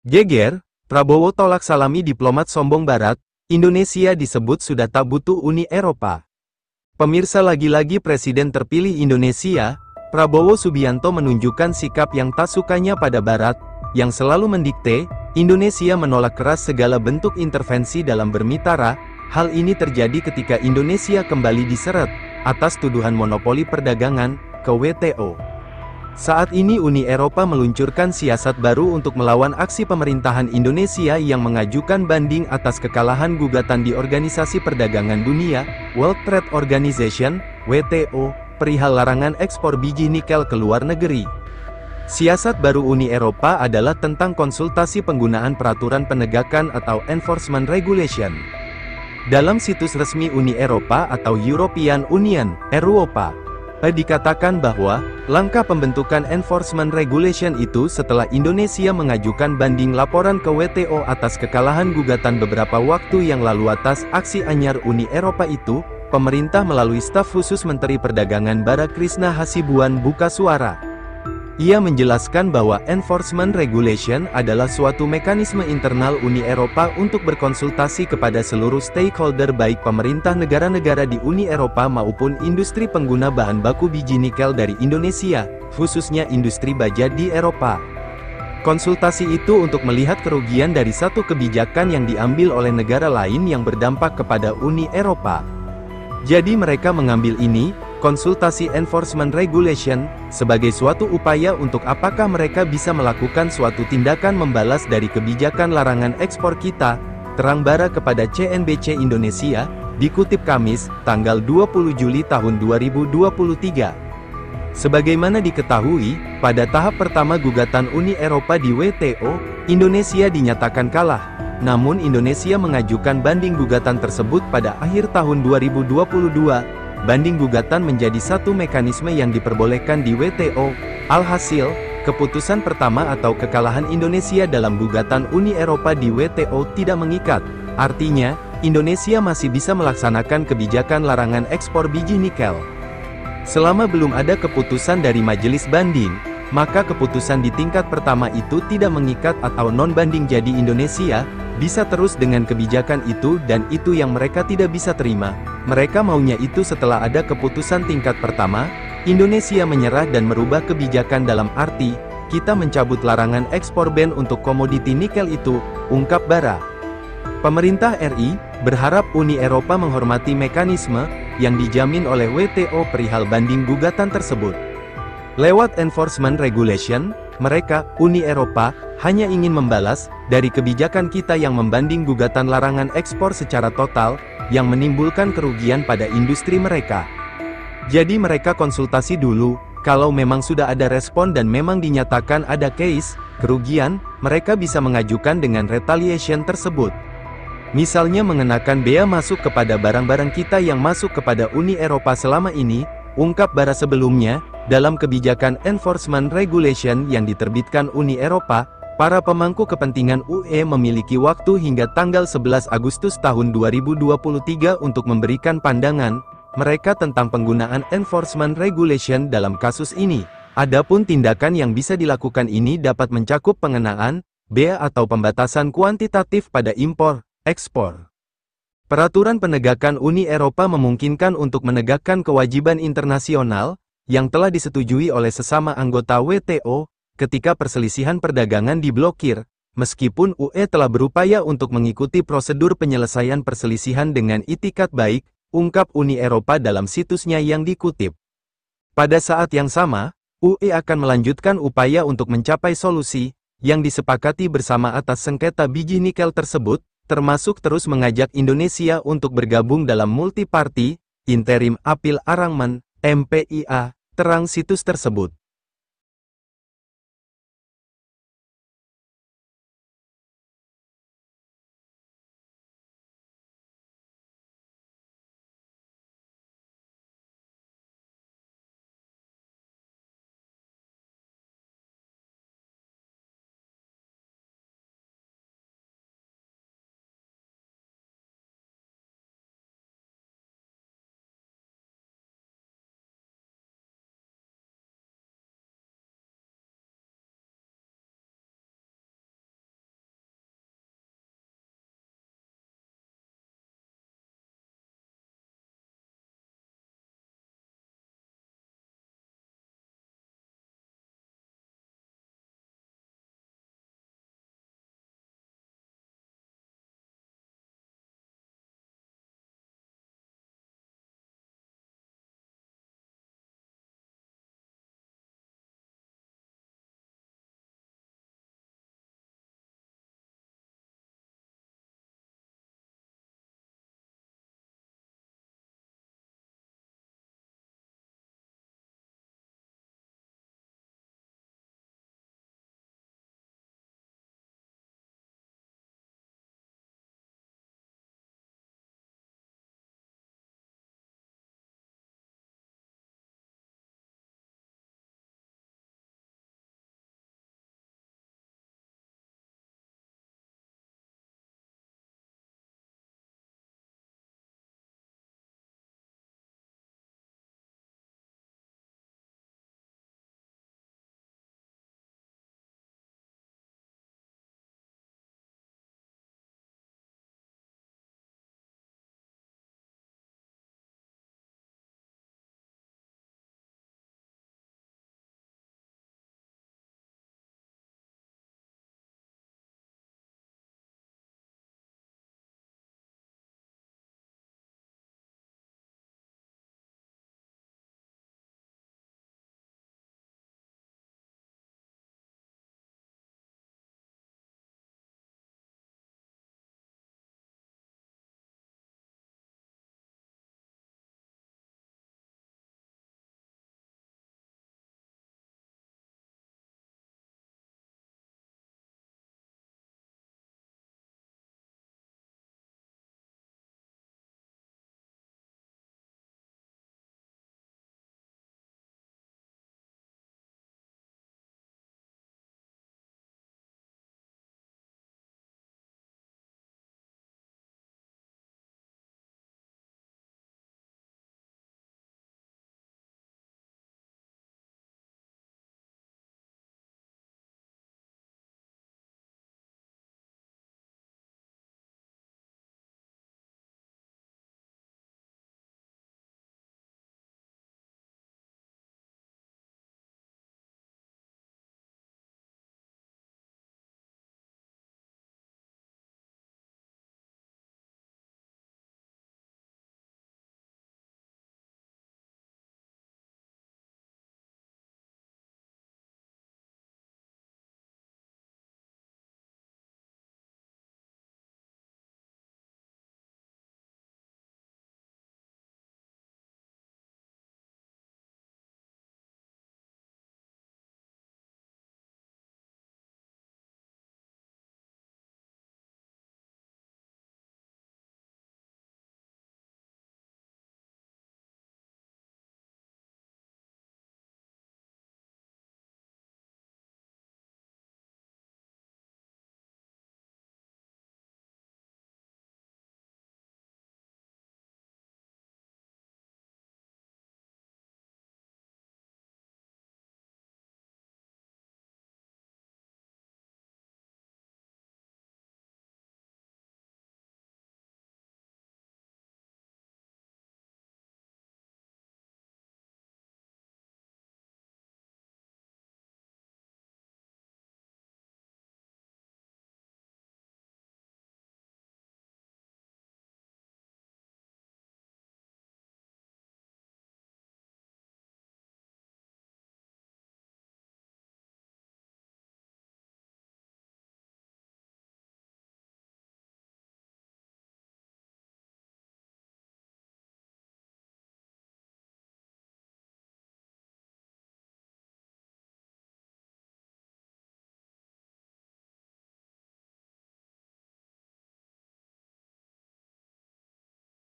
Geger, Prabowo tolak salami diplomat sombong Barat, Indonesia disebut sudah tak butuh Uni Eropa. Pemirsa, lagi-lagi Presiden terpilih Indonesia, Prabowo Subianto menunjukkan sikap yang tak sukanya pada Barat, yang selalu mendikte, Indonesia menolak keras segala bentuk intervensi dalam bermitra. Hal ini terjadi ketika Indonesia kembali diseret, atas tuduhan monopoli perdagangan, ke WTO. Saat ini Uni Eropa meluncurkan siasat baru untuk melawan aksi pemerintahan Indonesia yang mengajukan banding atas kekalahan gugatan di Organisasi Perdagangan Dunia, World Trade Organization, WTO, perihal larangan ekspor biji nikel ke luar negeri. Siasat baru Uni Eropa adalah tentang konsultasi penggunaan peraturan penegakan atau Enforcement Regulation. Dalam situs resmi Uni Eropa atau European Union, Eropa, dikatakan bahwa, langkah pembentukan Enforcement Regulation itu setelah Indonesia mengajukan banding laporan ke WTO atas kekalahan gugatan beberapa waktu yang lalu atas aksi anyar Uni Eropa itu, pemerintah melalui staf khusus Menteri Perdagangan Bara Krishna Hasibuan buka suara. Ia menjelaskan bahwa Enforcement Regulation adalah suatu mekanisme internal Uni Eropa untuk berkonsultasi kepada seluruh stakeholder baik pemerintah negara-negara di Uni Eropa maupun industri pengguna bahan baku biji nikel dari Indonesia, khususnya industri baja di Eropa. Konsultasi itu untuk melihat kerugian dari satu kebijakan yang diambil oleh negara lain yang berdampak kepada Uni Eropa. Jadi mereka mengambil ini, konsultasi Enforcement Regulation, sebagai suatu upaya untuk apakah mereka bisa melakukan suatu tindakan membalas dari kebijakan larangan ekspor kita, terang bara kepada CNBC Indonesia, dikutip Kamis, tanggal 20 Juli tahun 2023. Sebagaimana diketahui, pada tahap pertama gugatan Uni Eropa di WTO, Indonesia dinyatakan kalah. Namun Indonesia mengajukan banding gugatan tersebut pada akhir tahun 2022. Banding gugatan menjadi satu mekanisme yang diperbolehkan di WTO. Alhasil, keputusan pertama atau kekalahan Indonesia dalam gugatan Uni Eropa di WTO tidak mengikat. Artinya, Indonesia masih bisa melaksanakan kebijakan larangan ekspor biji nikel. Selama belum ada keputusan dari majelis banding, maka keputusan di tingkat pertama itu tidak mengikat atau non-banding, jadi Indonesia bisa terus dengan kebijakan itu dan itu yang mereka tidak bisa terima. Mereka maunya itu setelah ada keputusan tingkat pertama, Indonesia menyerah dan merubah kebijakan dalam arti, kita mencabut larangan ekspor ban untuk komoditi nikel itu, ungkap Bara. Pemerintah RI berharap Uni Eropa menghormati mekanisme yang dijamin oleh WTO perihal banding gugatan tersebut. Lewat Enforcement Regulation, mereka, Uni Eropa, hanya ingin membalas dari kebijakan kita yang membanding gugatan larangan ekspor secara total, yang menimbulkan kerugian pada industri mereka. Jadi mereka konsultasi dulu, kalau memang sudah ada respon dan memang dinyatakan ada case, kerugian, mereka bisa mengajukan dengan retaliation tersebut. Misalnya mengenakan bea masuk kepada barang-barang kita yang masuk kepada Uni Eropa selama ini, ungkap Bara. Sebelumnya, dalam kebijakan Enforcement Regulation yang diterbitkan Uni Eropa, para pemangku kepentingan UE memiliki waktu hingga tanggal 11 Agustus tahun 2023 untuk memberikan pandangan mereka tentang penggunaan Enforcement Regulation dalam kasus ini. Adapun tindakan yang bisa dilakukan ini dapat mencakup pengenaan bea atau pembatasan kuantitatif pada impor, ekspor. Peraturan penegakan Uni Eropa memungkinkan untuk menegakkan kewajiban internasional yang telah disetujui oleh sesama anggota WTO, ketika perselisihan perdagangan diblokir, meskipun UE telah berupaya untuk mengikuti prosedur penyelesaian perselisihan dengan itikat baik, ungkap Uni Eropa dalam situsnya yang dikutip. Pada saat yang sama, UE akan melanjutkan upaya untuk mencapai solusi yang disepakati bersama atas sengketa biji nikel tersebut, termasuk terus mengajak Indonesia untuk bergabung dalam Multi-Party Interim Appeal Arrangement, MPIA, terang situs tersebut.